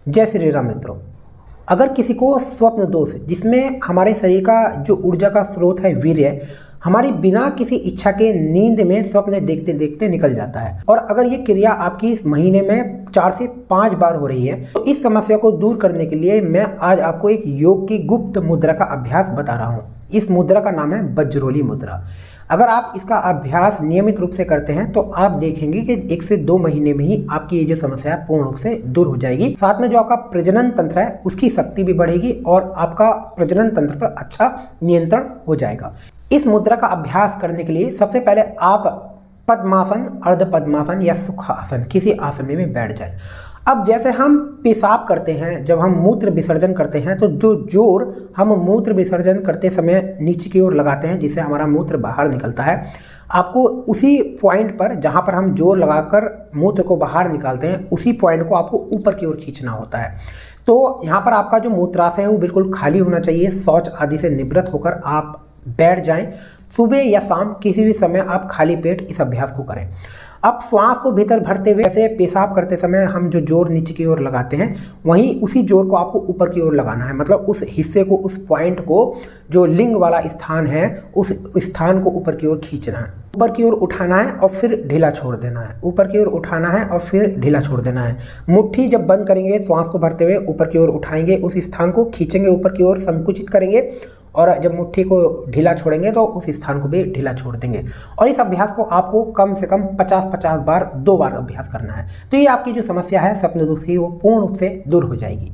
जय श्री राम मित्रों। अगर किसी को स्वप्न दोष जिसमें हमारे शरीर का जो ऊर्जा का स्रोत है वीर्य हमारी बिना किसी इच्छा के नींद में स्वप्न देखते देखते निकल जाता है और अगर ये क्रिया आपकी इस महीने में 4 से 5 बार हो रही है तो इस समस्या को दूर करने के लिए मैं आज आपको एक योग की गुप्त मुद्रा का अभ्यास बता रहा हूँ। इस मुद्रा का नाम है बज्रोली मुद्रा। अगर आप इसका अभ्यास नियमित रूप से करते हैं तो आप देखेंगे कि 1 से 2 महीने में ही आपकी ये जो समस्या है पूर्ण रूप से दूर हो जाएगी। साथ में जो आपका प्रजनन तंत्र है उसकी शक्ति भी बढ़ेगी और आपका प्रजनन तंत्र पर अच्छा नियंत्रण हो जाएगा। इस मुद्रा का अभ्यास करने के लिए सबसे पहले आप पद्मासन, अर्ध पद्मासन या सुखासन किसी आसन में बैठ जाएं। अब जैसे हम पेशाब करते हैं, जब हम मूत्र विसर्जन करते हैं तो जो जोर हम मूत्र विसर्जन करते समय नीचे की ओर लगाते हैं जिससे हमारा मूत्र बाहर निकलता है, आपको उसी पॉइंट पर जहां पर हम जोर लगाकर मूत्र को बाहर निकालते हैं उसी पॉइंट को आपको ऊपर की ओर खींचना होता है। तो यहाँ पर आपका जो मूत्राशय है वो बिल्कुल खाली होना चाहिए। शौच आदि से निवृत्त होकर आप बैठ जाएं। सुबह या शाम किसी भी समय आप खाली पेट इस अभ्यास को करें। अब श्वास को भीतर भरते हुए जैसे पेशाब करते समय हम जो जोर नीचे की ओर लगाते हैं वहीं उसी जोर को आपको ऊपर की ओर लगाना है। मतलब उस हिस्से को, उस पॉइंट को, जो लिंग वाला स्थान है उस स्थान को ऊपर की ओर खींचना है, ऊपर की ओर उठाना है और फिर ढीला छोड़ देना है, ऊपर की ओर उठाना है और फिर ढीला छोड़ देना है। मुट्ठी जब बंद करेंगे, श्वास को भरते हुए ऊपर की ओर उठाएंगे, उस स्थान को खींचेंगे, ऊपर की ओर संकुचित करेंगे और जब मुट्ठी को ढीला छोड़ेंगे तो उस स्थान को भी ढीला छोड़ देंगे। और इस अभ्यास को आपको कम से कम 50-50 बार 2 बार अभ्यास करना है। तो ये आपकी जो समस्या है स्वप्न दोष की वो पूर्ण रूप से दूर हो जाएगी।